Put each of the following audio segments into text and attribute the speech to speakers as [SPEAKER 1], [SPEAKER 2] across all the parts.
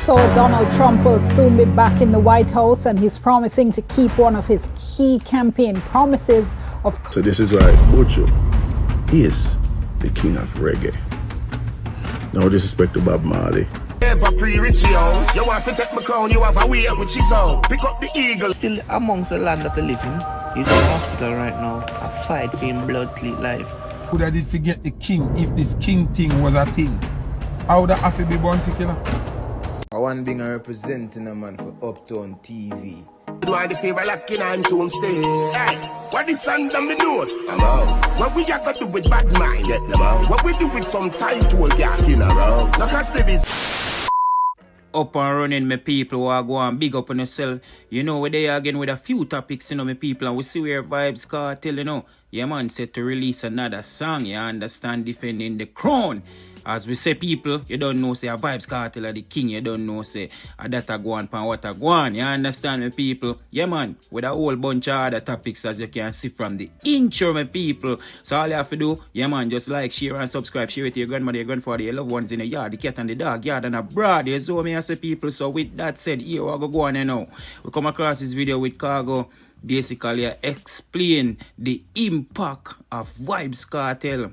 [SPEAKER 1] So Donald Trump will soon be back in the White House, and he's promising to keep one of his key campaign promises of...
[SPEAKER 2] So this is why Bocho is the king of reggae. No disrespect to Bob Marley.
[SPEAKER 3] Ever pre-rich, yo. You want to take my crown, you have a way with your soul. Pick up the eagle.
[SPEAKER 4] Still amongst the land that they live in. He's in hospital right now. I fight for him blood clean life.
[SPEAKER 5] Would I did forget the king if this king thing was a thing? How would I have to be born to kill her?
[SPEAKER 6] I want being representing a man for Uptown TV.
[SPEAKER 3] Do I the favor locking on tune stay? Hey, what the sun on the nose? What we got to do with bad mind? Get them out. What we do with some title gas in around? Now cause this.
[SPEAKER 7] Up and running, my people who are going big up on yourself. You know, we're there again with a few topics, you know, my people, and we see where Vybz Kartel, you know. Yeah, man, set to release another song, you understand, defending the crown. As we say, people, you don't know, say, a Vybz Kartel are the king, you don't know, say, a that a go on, pan what a go on, you understand, my people? Yeah, man, with a whole bunch of other topics, as you can see from the intro, my people. So all you have to do, yeah, man, just like, share and subscribe, share it to your grandmother, your grandfather, your loved ones in the yard, the cat and the dog, yard and abroad, you know me, I say, people. So with that said, here we go on, you know. We come across this video with Cargo, basically explain the impact of Vybz Kartel.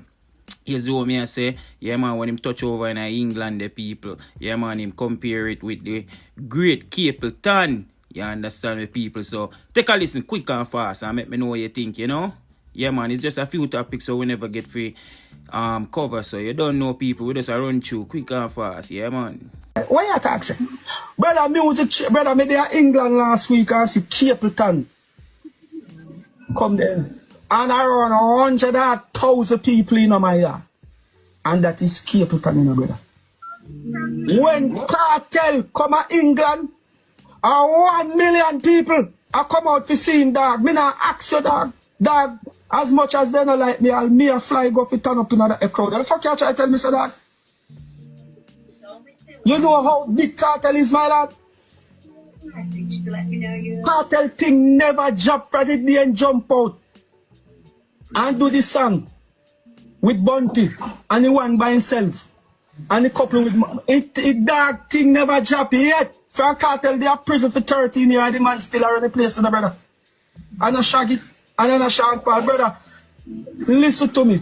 [SPEAKER 7] Here's what me I say, yeah man, when him touch over in England, the people, yeah man, him compare it with the great Capleton, you understand the people, so take a listen quick and fast and make me know what you think, you know? Yeah man, it's just a few topics so we never get free cover, so you don't know people, we just run through quick and fast, yeah man.
[SPEAKER 8] Why you taxing? Brother, brother, me there England last week and see Capleton come there. And around 100,000 people in my yard. And that is Capleton, you know, brother. When Kartel come to England, 1 million people are come out to see him, dog. Me not ask you, dog. Dog, as much as they don't like me, I'll me a fly go to turn up in the crowd. The fuck you try to tell me, so dog? You know how big Kartel is, my lad? Kartel thing never jump from the day and jump out. And do this song with Bunty and the one by himself and the couple with it dog thing never drop yet. For Kartel they are prison for 13 years and the man still around the place, brother. And a Shaggy and a Sean Paul, brother. Listen to me.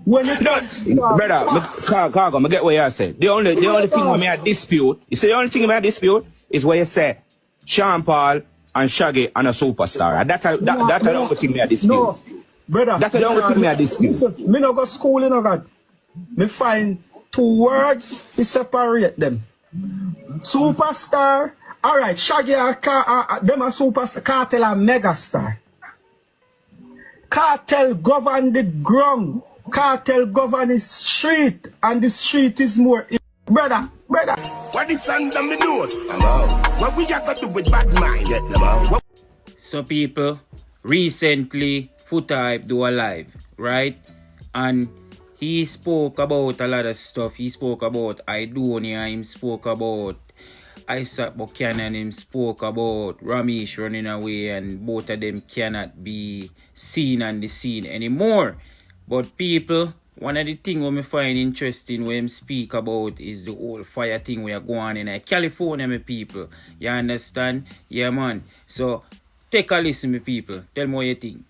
[SPEAKER 8] When you
[SPEAKER 9] brother, Cargo, I get what you say. The only thing we may dispute, you see the only thing we may dispute is where you say Sean Paul and Shaggy and a superstar. And that's the only thing we may dispute.
[SPEAKER 8] No. Brother,
[SPEAKER 9] that's the only thing me I dispute.
[SPEAKER 8] Listen, me no go school, you know, God. Me find 2 words to separate them. Superstar. Alright, Shaggy are them a superstar. Kartel a megastar. Kartel govern the ground. Kartel govern the street. And the street is more. Brother.
[SPEAKER 3] What the sun on the nose? What we got to do with bad mind? Get them out.
[SPEAKER 7] So people, recently Foota do a live, right? And he spoke about a lot of stuff. He spoke about Idonia, he spoke about Isaac Buchanan, he spoke about Ramesh running away, and both of them cannot be seen on the scene anymore. But people, one of the things what me find interesting when him speak about is the whole fire thing we are going in California, my people. You understand? Yeah, man. So take a listen, my people. Tell me what you think.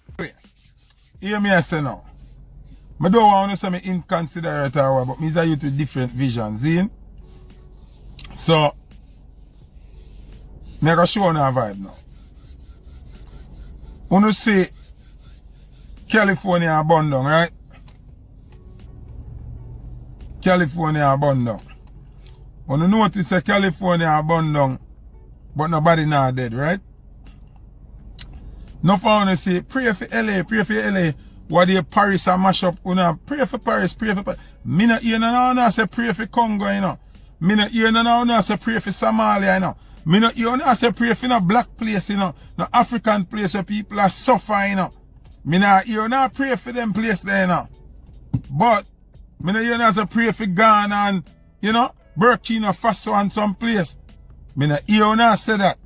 [SPEAKER 5] Hear me I say now. I don't want to say me inconsiderate or what, but me is a youth with different visions, see? So, me go show now vibe now. When you see California burn down, right? California burn down. When you notice that California burn down, but nobody now dead, right? No for wanna say, pray for LA. What the Paris a mash up, pray for Paris. Me not hear no say pray for Congo, you know. Me not hear no say pray for Somalia, you know. Me not hear no say pray for no black place, you know. No African place where people are suffering, you know. Me not hear no pray for them place there, you know. But, me not hear no say pray for Ghana and, you know, Burkina Faso and some place. Me not hear no say that.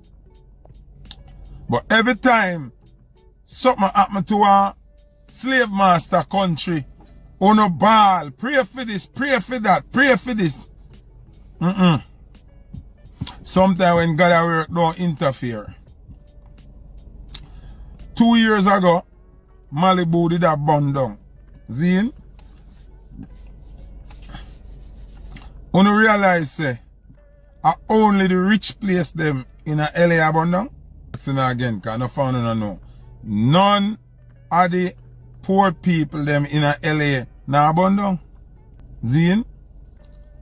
[SPEAKER 5] But every time something happen to a slave master country, on a ball, pray for this, pray for that, pray for this. Sometimes when God at work don't interfere. 2 years ago, Malibu did a burn down. Zine? When you realize say, only the rich place them in a LA burn down? That's again, because no found no know. None of the poor people them in a LA now burn down. Zine?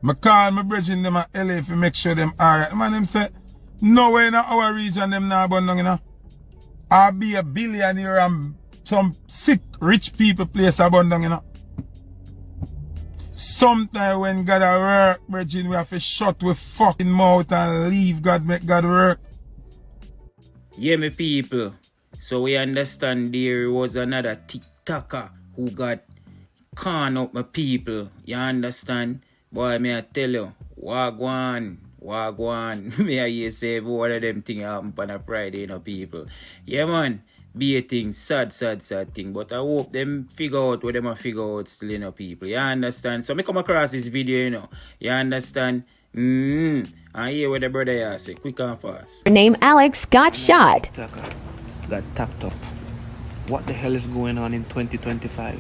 [SPEAKER 5] I call my brethren them at LA to make sure them alright. Man, them say, nowhere in our region them now burn down, you know. I'll be a billionaire and some sick rich people place a burn down, you know. Sometimes when God at work, brethren, we have to shut with fucking mouth and leave God, make God work.
[SPEAKER 7] Yeah, me people. So we understand there was another TikToker who got con up my people. You understand? Boy, me I tell you, wagwan. Me I hear say one of them things happen on a Friday, you know, people. Yeah, man. Be a thing, sad thing. But I hope them figure out what them a figure out still, you know, people. You understand? So me come across this video, you know. You understand? I hear what the brother has say, quick and fast.
[SPEAKER 10] Name Alex got shot.
[SPEAKER 4] TikToker got tapped up. What the hell is going on in 2025?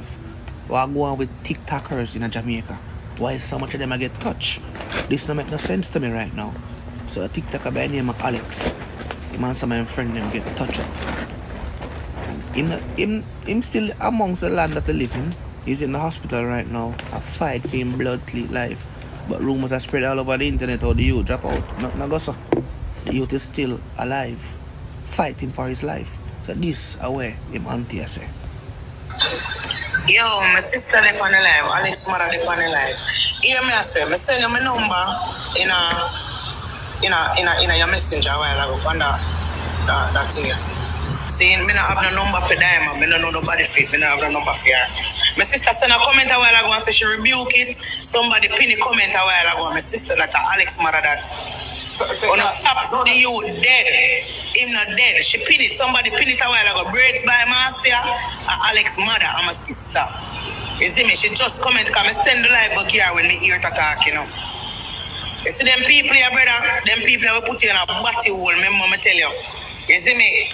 [SPEAKER 4] What go on with TikTokers in Jamaica? Why is so much of them I get touched? This don't make no sense to me right now. So a TikToker by the name of Alex, him and some of my friend them get touched up. And him still amongst the land that they live in. He's in the hospital right now. A fight for him blood clean life. But rumors are spread all over the internet how the youth drop out. Not go so. The youth is still alive, fighting for his life. So this away him auntie I say.
[SPEAKER 11] Yo, my sister dey on the live, Alex mother dey on the live. Hear me I say, me send you my number in your messenger a while ago on that thing here. Saying me not have no number for Diamond, me don't know nobody fit, me not have no number for her. My sister sent a comment a while ago and say she rebuke it. Somebody pin a comment a while ago. My sister that Alex mother that. Wanna stop the youth dead. Him not dead. She pin it. Somebody pin it a while ago. Braids by Marcia. Alex mother. I'm a sister. You see me? She just comment because I send the live book here when me hear to talk, you know. You see them people here, brother? Them people will put you in a batty hole, remember me tell you. You see me?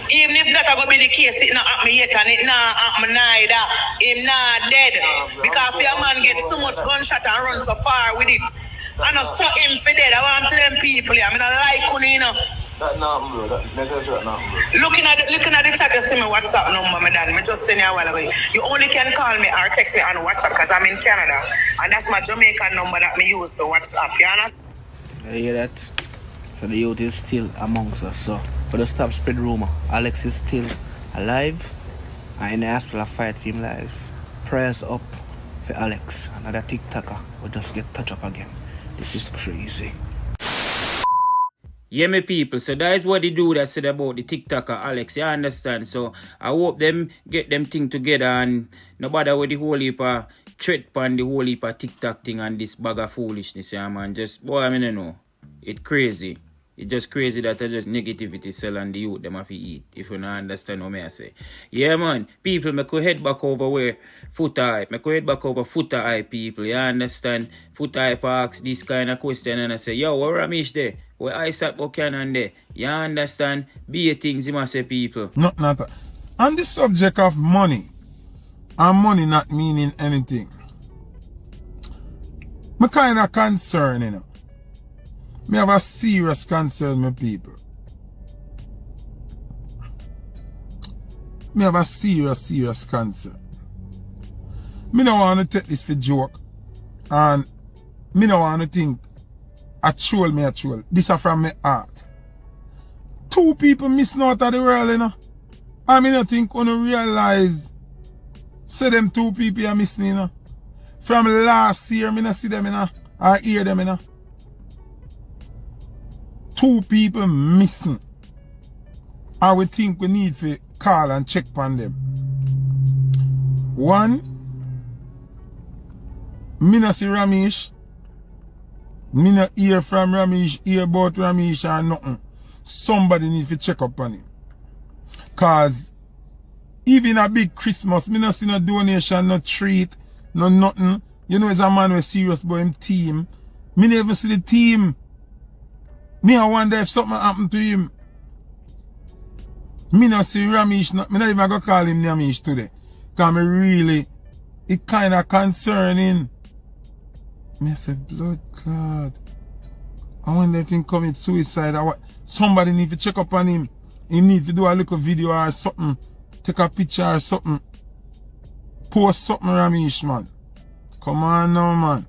[SPEAKER 11] Even if that go be the case, it not happen yet and it not happen neither. Him not dead. Because if your man get so much gunshot and run so far with it, I know so him for dead. I want to them people here. I mean, I like you know.
[SPEAKER 6] That not bro. That not bro.
[SPEAKER 11] Looking at the chat, you see me WhatsApp number, my dad. Me just send you a while ago. You only can call me or text me on WhatsApp because I'm in Canada. And that's my Jamaican number that me use for WhatsApp. You understand?
[SPEAKER 4] You hear that? So the youth is still amongst us, so. But to stop spread rumor, Alex is still alive and in the hospital fight for him life. Prayers up for Alex. Another TikToker will just get touched up again. This is crazy.
[SPEAKER 7] Yeah, me people, so that is what they do that said about the TikToker Alex, you understand? So I hope them get them thing together and no bother with the whole heap of threat on the whole heap of TikTok thing and this bag of foolishness, yeah man. Just, boy, I mean, you know, it's crazy. It's just crazy that I just negativity sell and the youth them have to eat, if you don't understand what I say. Yeah, man. People, me could head back over where Foota hype. Me could head back over Foota hype, people. You understand? Foota hype asks this kind of question and I say, yo, where Ramesh there? Where Isaac Buchanan there? You understand? Be a things, you must say, people.
[SPEAKER 5] Not that. On the subject of money, and money not meaning anything, me kind of concerned, you know. Me have a serious concern, my people. Me have a serious concern. Me don't want to take this for joke. And me don't want to think a troll. This is from my heart. 2 people missing out of the world, you know. I mean, I think when you realize, say them 2 people are missing, you know. From last year, me not see them, you know. I hear them, you know. 2 people missing. I would think we need to call and check on them. 1, me not see Ramesh. Me not hear from Ramesh, hear about Ramesh or nothing. Somebody need to check up on him. Cause even a big Christmas, me not see no donation, no treat, no nothing. You know, it's a man who's serious about him team. Me never see the team. Me I wonder if something happened to him. Me not see Ramesh, me not even go call him Ramesh today. Cause me really, it kinda concerning. Me say blood clot. I wonder if he commit suicide or what. Somebody need to check up on him. He need to do a little video or something. Take a picture or something. Post something, Ramesh, man. Come on now, man.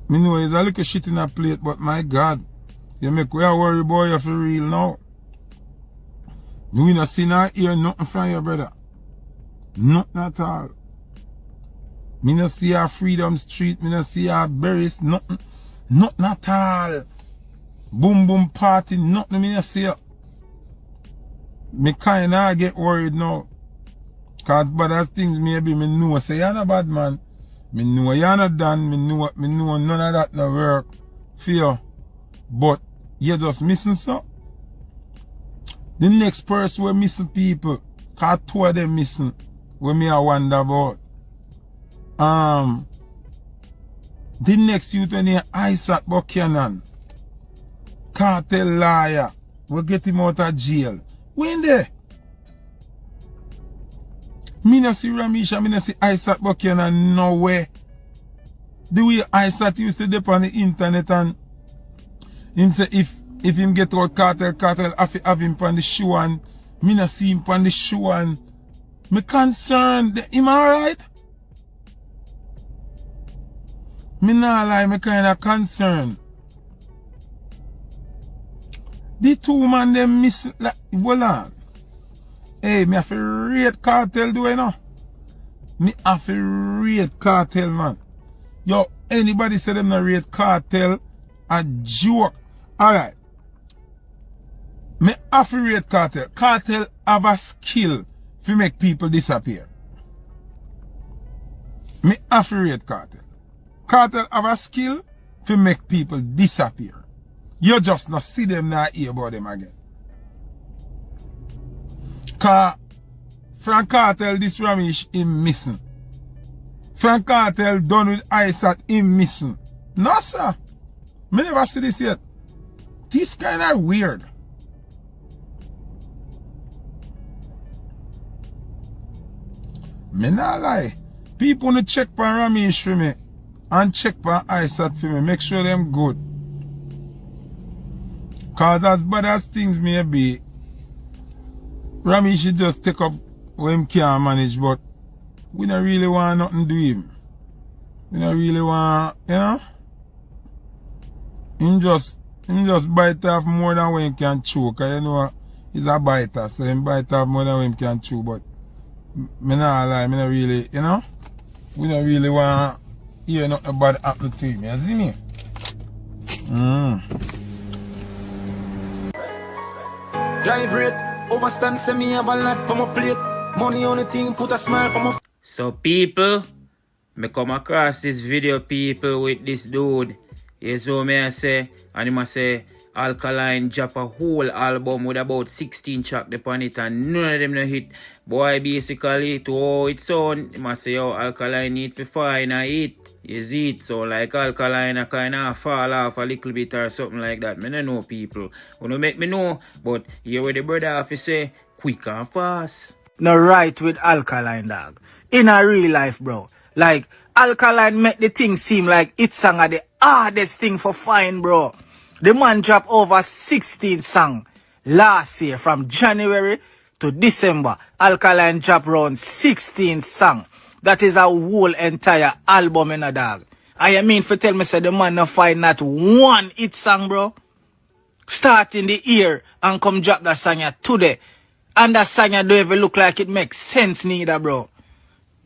[SPEAKER 5] Me know it's a little shit in a plate, but my God. You make we a worry boy you for real now. We not see nor hear nothing from your brother. Nothing at all. Me not see a Freedom Street, me not see a Berries, nothing. Nothing at all. Boom boom party, nothing me not see. Me kinda get worried now. Cause bad as things maybe me know say you're not bad man. Me know you're not done, me know none of that no work for you. But you're just missing so. The next person we're missing people. Cause two of them missing. When me I wonder about. The next youth when he Isaac Buchanan. Kartel Ller. We get him out of jail. When there? Me no see Ramesh, me no see Isaac Buchanan nowhere. The way Isaac used to dip on the internet and him say if him get out Kartel have him on the show and me no see him on the show and me concerned. Him alright? Me nah lie, me kinda concerned. The two man them miss like hold on. Hey, me have to rate Kartel do you know? Me have to rate Kartel, man. Yo, anybody say them not rate Kartel, a joke. Alright. Me have to rate Kartel. Kartel have a skill to make people disappear. Me have to rate Kartel. Kartel have a skill to make people disappear. You just not see them now hear about them again. Cause Frank Kartel this Ramesh him missing. Frank Kartel done with Isaac him missing. No sir. Me never see this yet. This kinda weird. Me not lie. People wanna check for Ramesh for me and check for Isaac for me. Make sure them good. Cause as bad as things may be, Ramesh should just take up what him can manage, but we don't really want nothing to do him. We don't really want, you know? Him just bite off more than what him can chew, cause you know he's a biter, so him bite off more than what him can chew, but me not lie, me not really, you know? We don't really want to hear nothing bad happen to him, you see me?
[SPEAKER 12] Drive rate, overstand, send me a lot from a plate. Money on the thing, put a smile from a...
[SPEAKER 7] So people, me come across this video people with this dude. Yes, so me I say, and him I say, Alkaline drop a whole album with about 16 tracks upon it and none of them no hit. Boy, basically, to how it sound, him I say, yo, Alkaline need to find a hit. You see it, so like Alkaline a kind of fall off a little bit or something like that. Me no know people. Wanna make me know, but here where the brother have to say, quick and fast.
[SPEAKER 4] No right with Alkaline, dog. In a real life, bro. Like, Alkaline make the thing seem like it's song are the hardest thing for find, bro. The man dropped over 16 songs last year from January to December. Alkaline dropped around 16 songs. That is a whole entire album in a dog. I mean for tell me say the man no find not one hit song, bro. Start in the year and come drop that song today. And that song don't even look like it makes sense neither, bro.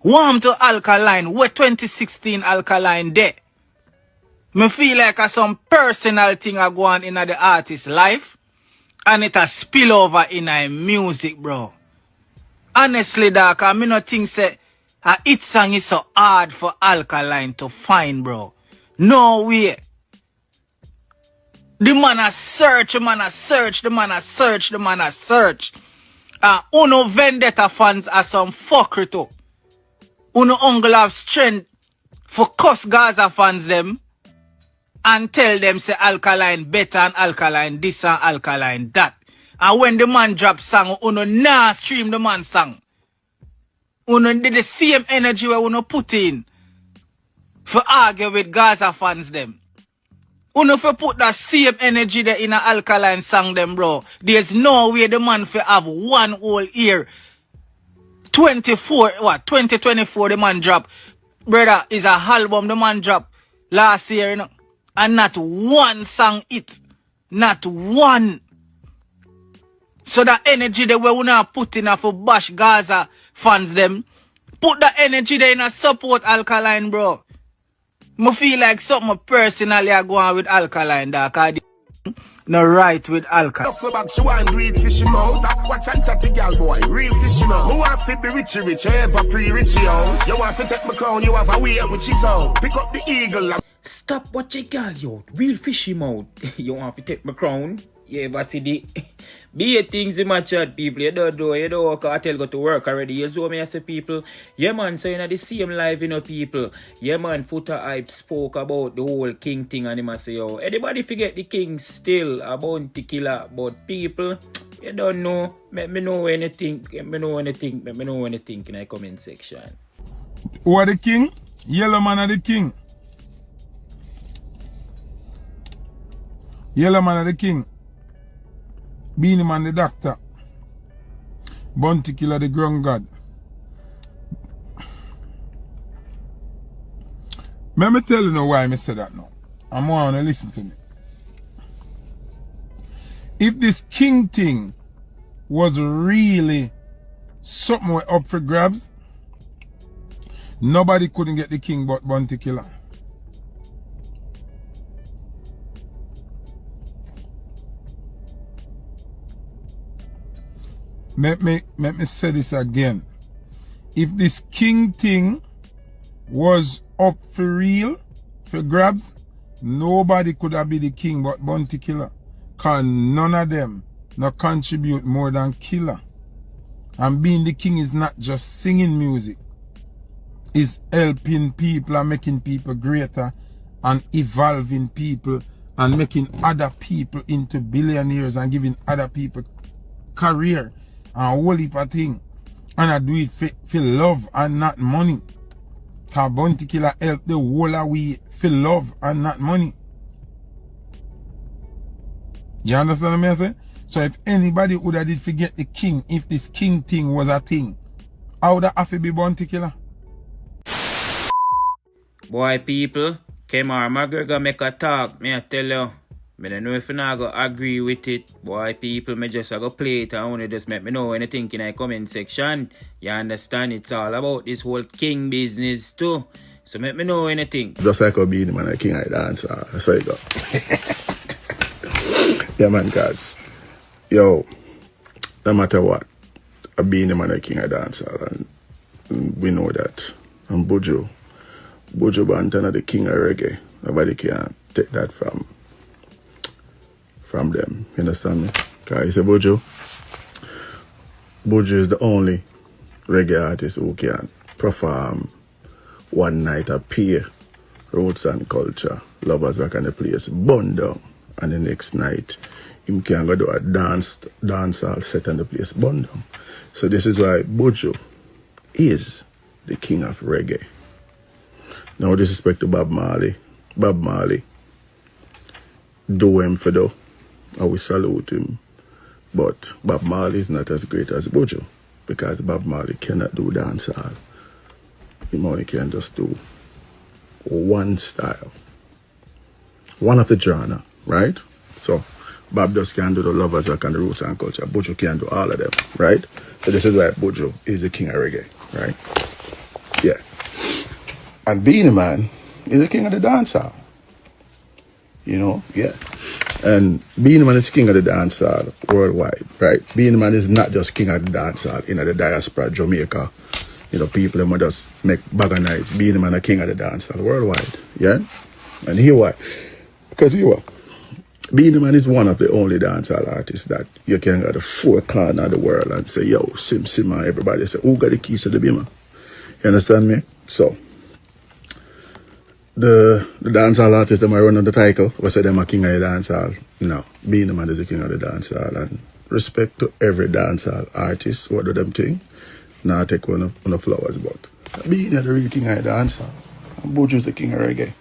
[SPEAKER 4] Warm to Alkaline, where 2016 Alkaline there. Me feel like a some personal thing a go on in the artist's life. And it a spill over in a music, bro. Honestly, dog, I no think say a hit song is so hard for Alkaline to find, bro. No way. The man a search, the man a search, the man a search, the man a search. Uno Vendetta fans are some fuckery too. Uno uncle have strength for cuss Gaza fans them.
[SPEAKER 13] and tell them say Alkaline better and Alkaline this and Alkaline that. And when the man drop song, uno nah stream the man song. Uno did the same energy where uno put in for argue with Gaza fans them. Uno for put that same energy there in a Alkaline song them, bro. There's no way the man for have one whole year. 2024 the man drop. Brother, is a album the man drop last year, you know. And not one song it. Not one. So that energy that we wanna put in for bash Gaza fans them. Put that energy there in a support Alkaline, bro. I feel like something personally I go on with Alkaline, cause no right with Alkaline.
[SPEAKER 3] So back she want do it fishy mouth. Stop watch and chatty girl boy, real fishy mouth. Who want to be rich, ever pre-richy yo. You want to take my crown, you have a way which is so. Pick up the eagle and
[SPEAKER 7] Stop watching girl, yo. Real fishy mouth. You want to take my crown? You ever see the be things in my chat, people. You don't know Kartel got to work already. You saw me as a people. Yeah, man, so you know the same live, you know, people. Yeah, man, Foota hype spoke about the whole king thing and him I say, yo, anybody forget the king still a bounty killer, but people, you don't know. Let me know anything. Let me know anything in the comment section.
[SPEAKER 5] Who are the king? Yellow man are the king. Yellow man are the king. Beeine man the doctor. Bounty killer the ground god. Let me tell you now why I say that now. I'm want to listen to me. If this king thing was really something up for grabs, nobody couldn't get the king but bounty killer. Let me say this again. If this king thing was up for real, for grabs, nobody could have been the king but bounty killer. Cause none of them not contribute more than killer. And being the king is not just singing music. It's helping people and making people greater and evolving people and making other people into billionaires and giving other people career. And a whole heap of thing. And I do it for love and not money. Cause bounty killer help the whole of we for love and not money. You understand what I'm saying? So if anybody would have did forget the king, if this king thing was a thing, how would that have to be bounty killer?
[SPEAKER 7] Boy, people, Kemar McGregor make a talk, me I tell you. I don't know if you not go agree with it. Boy, people, me just go play it and only just make me know anything in the comment section. You understand? It's all about this whole king business too. So make me know anything.
[SPEAKER 2] Just like a Beeine man, a king I dance. That's how you go. Yeah, man, guys. Yo, no matter what, a Beeine man, a king I dance. And we know that. And Buju Bantana, the king of reggae. Nobody can take that from them, you understand me? Because you say Buju is the only reggae artist who can perform one night a peer, roots and culture, lovers back on the place, burn down, and the next night him can go do a dance all set on the place, burn down. So this is why Buju is the king of reggae. No disrespect to Bob Marley, do him for though. I will salute him. But Bob Marley is not as great as Buju. Because Bob Marley cannot do dancehall. He only can just do one style. One of the genre, right? So Bob just can do the lovers rock and the roots and culture. Buju can do all of them, right? So this is why Buju is the king of reggae, right? Yeah. And Beeine man is the king of the dancehall. You know, yeah. And Beeine man is king of the dancehall worldwide, right? Beeine man is not just king of the dancehall in the diaspora, Jamaica. You know, people that just make bag of nights. Beeine man is king of the dancehall worldwide, yeah? And here why? Because here why? Beeine man is one of the only dancehall artists that you can go to the four corners of the world and say, yo, Sim, and everybody say, who got the keys to the beamer? You understand me? So, the dancehall artists them are running the title. We say them are king of the dancehall. No, Beeine man is the king of the dancehall, and respect to every dancehall artist. What do them think? Now take one of the flowers, but Beeine is the real king of the dancehall. And Bojo is the king of reggae.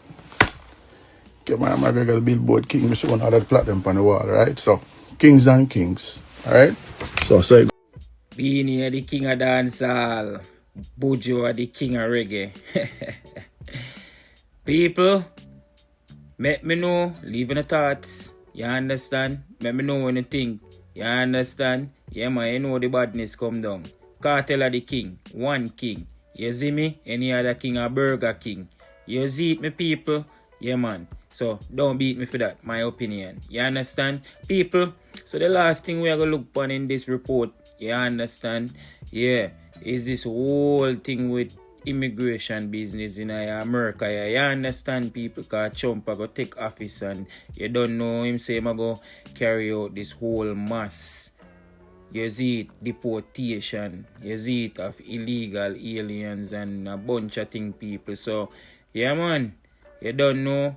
[SPEAKER 2] Okay, my McGregor the Billboard king. We should want all that platinum on the wall, right? So kings and kings, all right. So say.
[SPEAKER 7] Beeine are the king of dancehall. Bojo are the king of reggae. People, let me know, leave in the thoughts, you understand? Let me know when you think, you understand? Yeah man, you know the badness come down. Kartel are the king, one king. You see me? Any other king a Burger King. You see it, me people? Yeah man. So don't beat me for that, my opinion. You understand? People, so the last thing we are going to look upon in this report, you understand? Yeah, is this whole thing with immigration business in America. You understand, people? Because Trump go take office and you don't know him say I go carry out this whole mass. You see it, deportation. You see it of illegal aliens and a bunch of things, people. So, yeah man, you don't know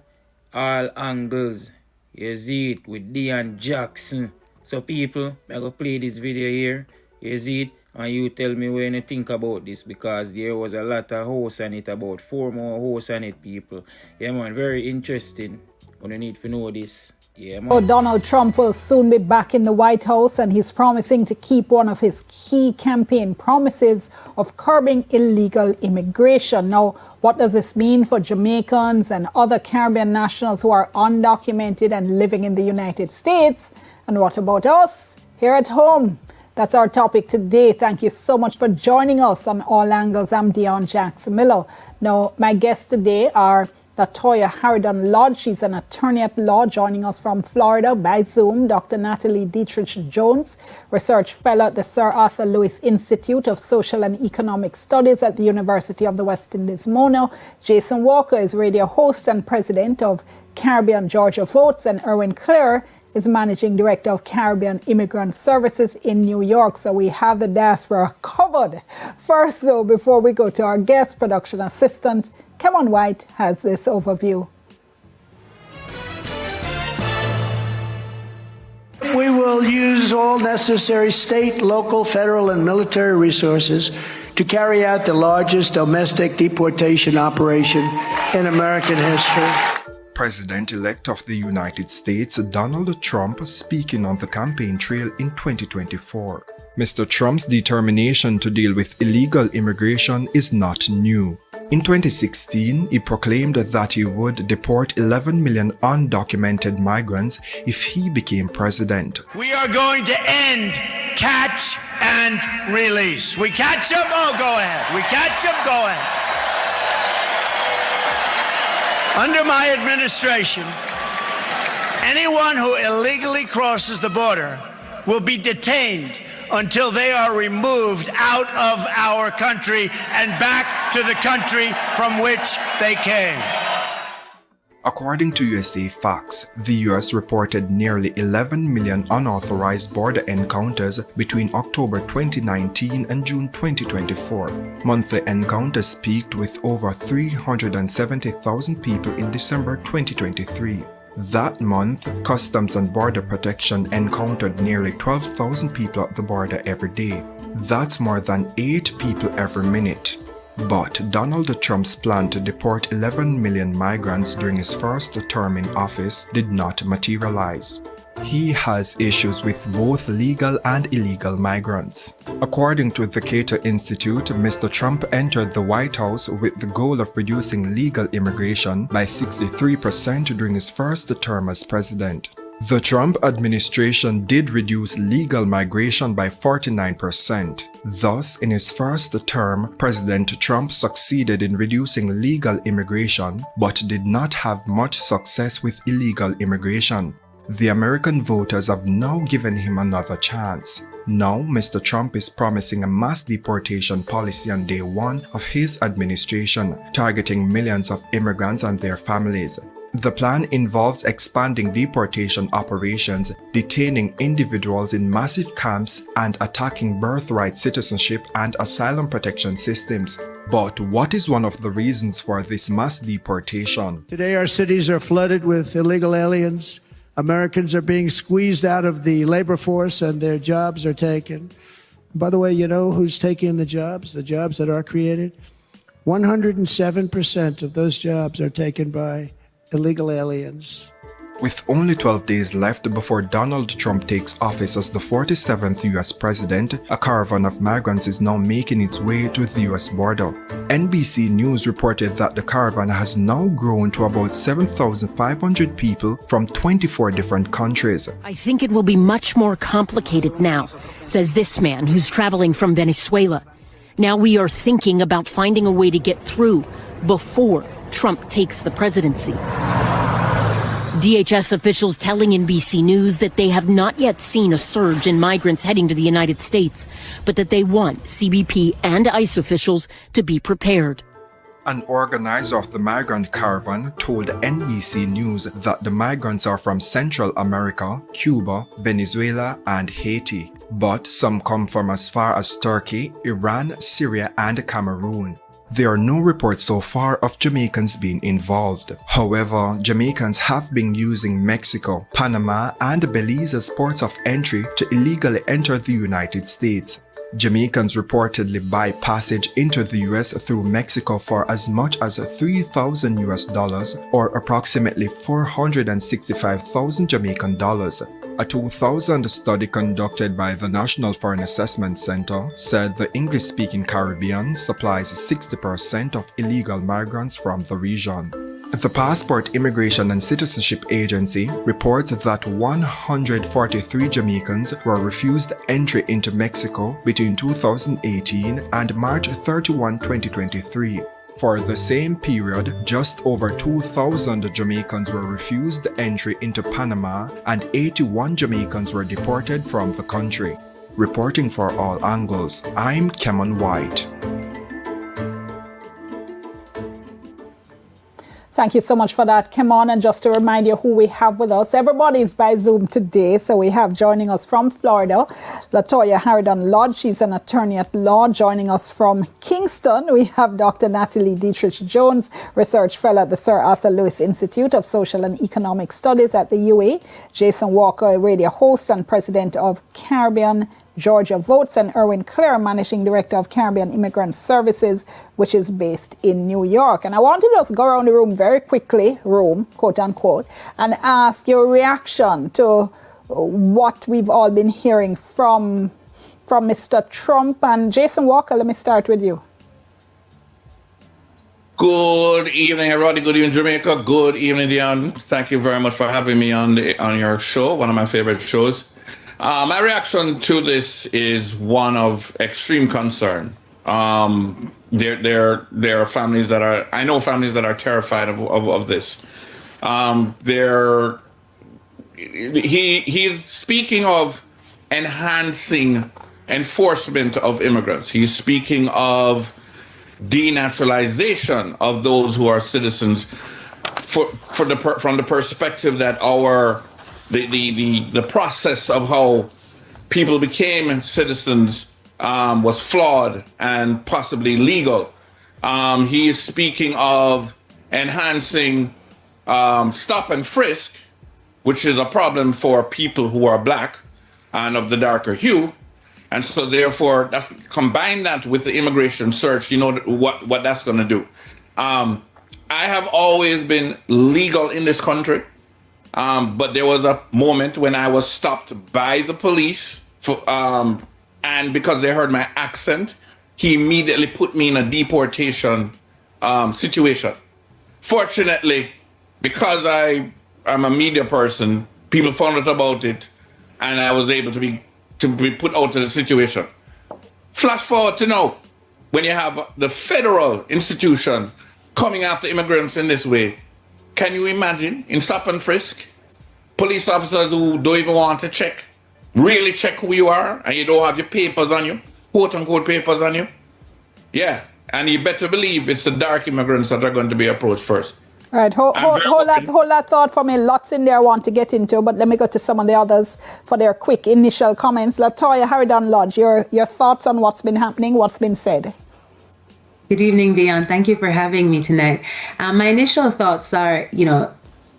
[SPEAKER 7] all angles. You see it with Deion Jackson. So people, I go play this video here. You see it? And you tell me when you think about this, because there was a lot of hosts on it, about 4 more hosts on it, people. Yeah, man, very interesting. You need to know this. Yeah, man.
[SPEAKER 1] Donald Trump will soon be back in the White House, and he's promising to keep one of his key campaign promises of curbing illegal immigration. Now, what does this mean for Jamaicans and other Caribbean nationals who are undocumented and living in the United States? And what about us here at home? That's our topic today. Thank you so much for joining us on All Angles. I'm Dion Jackson Miller. Now, my guests today are Latoya Harridan Lodge. She's an attorney at law, joining us from Florida by Zoom. Dr. Natalie Dietrich Jones, research fellow at the Sir Arthur Lewis Institute of Social and Economic Studies at the University of the West Indies, Mono. Jason Walker is radio host and president of Caribbean Georgia Votes, and Erwin Ller is managing director of Caribbean Immigrant Services in New York. So we have the diaspora covered. First, though, before we go to our guest, production assistant Kevin White has this overview.
[SPEAKER 14] We will use all necessary state, local, federal, and military resources to carry out the largest domestic deportation operation in American history.
[SPEAKER 15] President-elect of the United States, Donald Trump, speaking on the campaign trail in 2024. Mr. Trump's determination to deal with illegal immigration is not new. In 2016, he proclaimed that he would deport 11 million undocumented migrants if he became president.
[SPEAKER 16] We are going to end catch and release. We catch them? Oh, go ahead. We catch them? Go ahead. Under my administration, anyone who illegally crosses the border will be detained until they are removed out of our country and back to the country from which they came.
[SPEAKER 15] According to USA Facts, the US reported nearly 11 million unauthorized border encounters between October 2019 and June 2024. Monthly encounters peaked with over 370,000 people in December 2023. That month, Customs and Border Protection encountered nearly 12,000 people at the border every day. That's more than 8 people every minute. But Donald Trump's plan to deport 11 million migrants during his first term in office did not materialize. He has issues with both legal and illegal migrants. According to the Cato Institute, Mr. Trump entered the White House with the goal of reducing legal immigration by 63% during his first term as president. The Trump administration did reduce legal migration by 49%. Thus, in his first term, President Trump succeeded in reducing legal immigration, but did not have much success with illegal immigration. The American voters have now given him another chance. Now, Mr. Trump is promising a mass deportation policy on day one of his administration, targeting millions of immigrants and their families. The plan involves expanding deportation operations, detaining individuals in massive camps, and attacking birthright citizenship and asylum protection systems. But what is one of the reasons for this mass deportation?
[SPEAKER 14] Today, our cities are flooded with illegal aliens. Americans are being squeezed out of the labor force and their jobs are taken. By the way, you know who's taking the jobs that are created? 107% of those jobs are taken by illegal aliens.
[SPEAKER 15] With only 12 days left before Donald Trump takes office as the 47th US president, a caravan of migrants is now making its way to the US border. NBC News reported that the caravan has now grown to about 7,500 people from 24 different countries.
[SPEAKER 17] I think it will be much more complicated now, says this man who's traveling from Venezuela. Now we are thinking about finding a way to get through before Trump takes the presidency. DHS officials telling NBC News that they have not yet seen a surge in migrants heading to the United States, but that they want CBP and ICE officials to be prepared.
[SPEAKER 15] An organizer of the migrant caravan told NBC News that the migrants are from Central America, Cuba, Venezuela, and Haiti. But some come from as far as Turkey, Iran, Syria, and Cameroon. There are no reports so far of Jamaicans being involved. However, Jamaicans have been using Mexico, Panama, and Belize as ports of entry to illegally enter the United States. Jamaicans reportedly buy passage into the US through Mexico for as much as $3,000 US or approximately 465,000 Jamaican dollars. A 2000 study conducted by the National Foreign Assessment Center said the English-speaking Caribbean supplies 60% of illegal migrants from the region. The Passport Immigration and Citizenship Agency reports that 143 Jamaicans were refused entry into Mexico between 2018 and March 31, 2023. For the same period, just over 2,000 Jamaicans were refused entry into Panama and 81 Jamaicans were deported from the country. Reporting for All Angles, I'm Cameron White.
[SPEAKER 1] Thank you so much for that, Kemon. And just to remind you who we have with us, everybody's by Zoom today. So we have joining us from Florida, Latoya Harridan Lodge. She's an attorney at law. Joining us from Kingston, we have Dr. Natalie Dietrich Jones, research fellow at the Sir Arthur Lewis Institute of Social and Economic Studies at the UA. Jason Walker, a radio host and president of Caribbean Georgia Votes, and Erwin Clare, managing director of Caribbean Immigrant Services, which is based in New York. And I want to just go around the room very quickly, quote unquote, and ask your reaction to what we've all been hearing from Mr. Trump. And Jason Walker, let me start with you.
[SPEAKER 18] Good evening, everybody. Good evening, Jamaica. Good evening, Dion. Thank you very much for having me on your show, one of my favorite shows. My reaction to this is one of extreme concern. There are families that are, I know families that are terrified of this. He's speaking of enhancing enforcement of immigrants. He's speaking of denaturalization of those who are citizens from the perspective that the process of how people became citizens was flawed and possibly illegal. He is speaking of enhancing stop and frisk, which is a problem for people who are black and of the darker hue. And so therefore, combine that with the immigration search, you know what that's going to do. I have always been legal in this country. But there was a moment when I was stopped by the police and because they heard my accent, he immediately put me in a deportation situation. Fortunately, because I am a media person, people found out about it and I was able to be put out of the situation. Flash forward to now, when you have the federal institution coming after immigrants in this way, can you imagine, in stop and frisk, police officers who don't even want to really check who you are, and you don't have your papers on you, quote unquote papers on you? Yeah, and you better believe it's the dark immigrants that are going to be approached first.
[SPEAKER 1] All right, hold that thought for me. Lots in there I want to get into, but let me go to some of the others for their quick initial comments. Latoya Harridan Lodge, your thoughts on what's been happening, what's been said.
[SPEAKER 19] Good evening, Dion. Thank you for having me tonight. My initial thoughts are,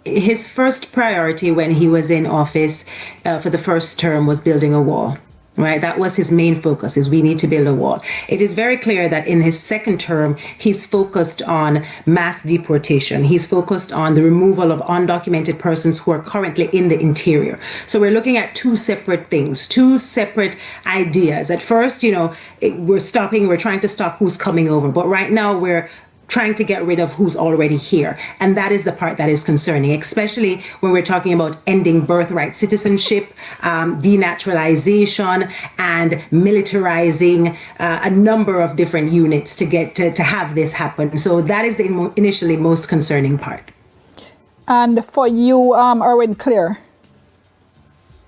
[SPEAKER 19] his first priority when he was in office for the first term was building a wall. Right, that was his main focus, is we need to build a wall. It is very clear that in his second term, he's focused on mass deportation. He's focused on the removal of undocumented persons who are currently in the interior. So we're looking at two separate things, two separate ideas. At first, we're trying to stop who's coming over. But right now we're trying to get rid of who's already here. And that is the part that is concerning, especially when we're talking about ending birthright citizenship, denaturalization, and militarizing a number of different units to get to have this happen. So that is the initially most concerning part.
[SPEAKER 1] And for you, Erwin Clear.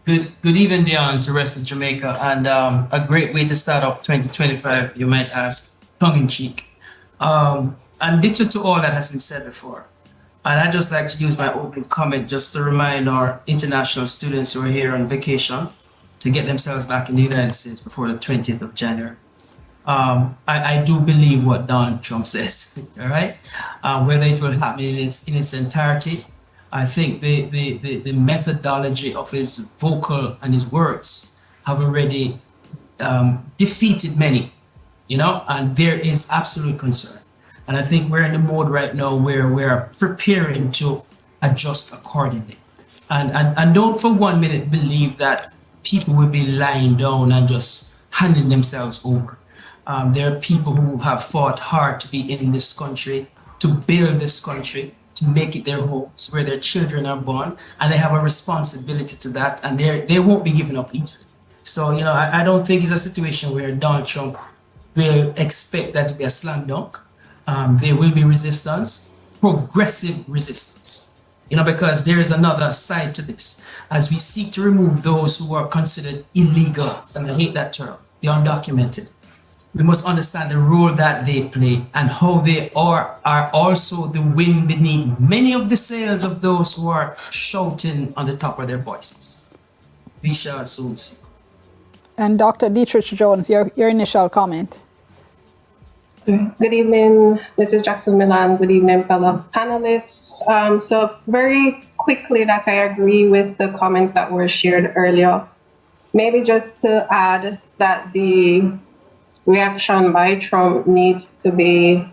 [SPEAKER 20] Good evening, Dion, to rest of Jamaica. And a great way to start up 2025, you might ask, tongue in cheek. And ditto to all that has been said before. And I'd just like to use my opening comment just to remind our international students who are here on vacation to get themselves back in the United States before the 20th of January. I do believe what Donald Trump says, all right? Whether it will happen in its entirety, I think the methodology of his vocal and his words have already defeated many, and there is absolute concern. And I think we're in the mode right now where we're preparing to adjust accordingly. And don't for 1 minute believe that people will be lying down and just handing themselves over. There are people who have fought hard to be in this country, to build this country, to make it their homes where their children are born, and they have a responsibility to that, and they won't be given up easily. So, I don't think it's a situation where Donald Trump will expect that to be a slam dunk. There will be resistance, progressive resistance, because there is another side to this. As we seek to remove those who are considered illegals, and I hate that term, the undocumented, we must understand the role that they play and how they are also the wind beneath many of the sails of those who are shouting on the top of their voices. We shall soon see.
[SPEAKER 1] And Dr. Dietrich Jones, your initial comment.
[SPEAKER 21] Good evening, Mrs. Jackson Milan. Good evening, fellow panelists. So very quickly that I agree with the comments that were shared earlier. Maybe just to add that the reaction by Trump needs to be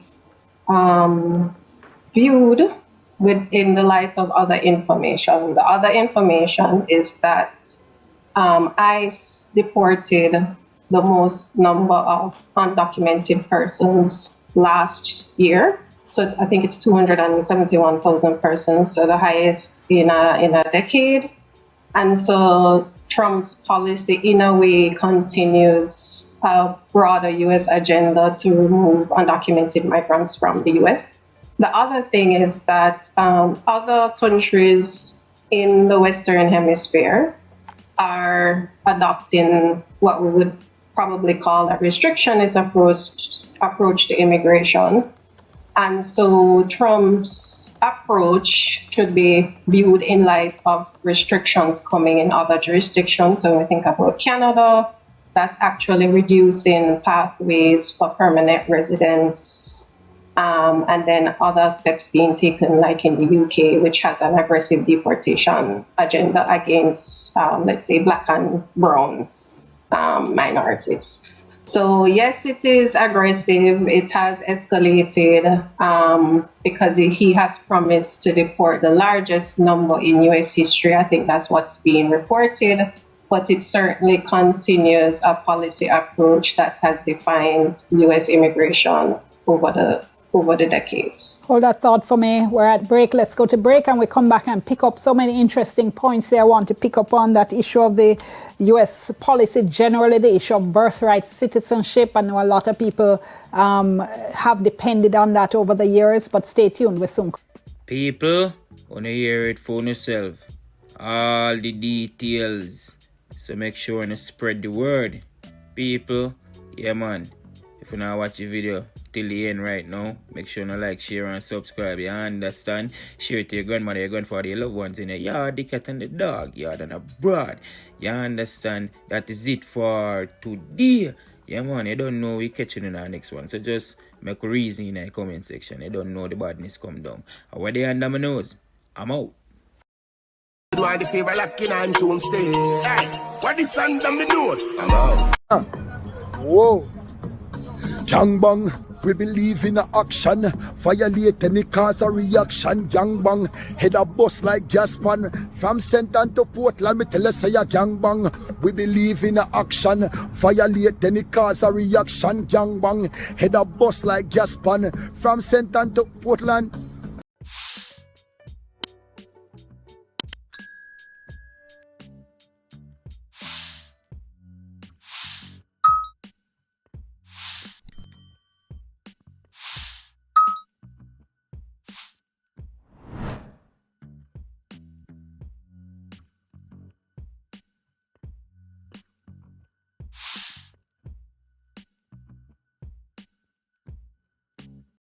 [SPEAKER 21] viewed within the light of other information. The other information is that ICE deported the most number of undocumented persons last year. So I think it's 271,000 persons, so the highest in a decade. And so Trump's policy, in a way, continues a broader U.S. agenda to remove undocumented migrants from the U.S. The other thing is that other countries in the Western Hemisphere are adopting what we would probably call a restrictionist approach to immigration. And so Trump's approach should be viewed in light of restrictions coming in other jurisdictions. So when we think about Canada, that's actually reducing pathways for permanent residents. And then other steps being taken, like in the UK, which has an aggressive deportation agenda against, let's say, Black and brown minorities. So yes, it is aggressive. It has escalated because he has promised to deport the largest number in US history. I think that's what's being reported, but it certainly continues a policy approach that has defined US immigration over the decades.
[SPEAKER 1] Hold that thought for me. We're at break. Let's go to break and we come back and pick up so many interesting points there. I want to pick up on that issue of the U.S. policy generally, the issue of birthright citizenship. I know a lot of people have depended on that over the years, but stay tuned. We're soon.
[SPEAKER 7] People, want to hear it for yourself. All the details. So make sure to spread the word. People, yeah man, if you now watch the video, till the end right now. Make sure you like, share, and subscribe. You understand? Share it to your grandmother, your grandfather, your loved ones in the yard, the cat and the dog, yard and abroad. You understand? That is it for today. Yeah, man, you don't know we catching in our next one. So just make a reason in the comment section. You don't know the badness come down. And what they under my nose, I'm out.
[SPEAKER 3] Why the fever locking on tune stay? Hey, what the sun down the nose? I'm out.
[SPEAKER 9] Whoa. Gang bang, we believe in action. Violate any cause a reaction. Gang bang, head a bust like gas pan. From St. Ann to Portland, me tell us say a gang bang. We believe in action. Violate any cause a reaction. Gang bang, head a bust like gas pan. From St. Ann to Portland.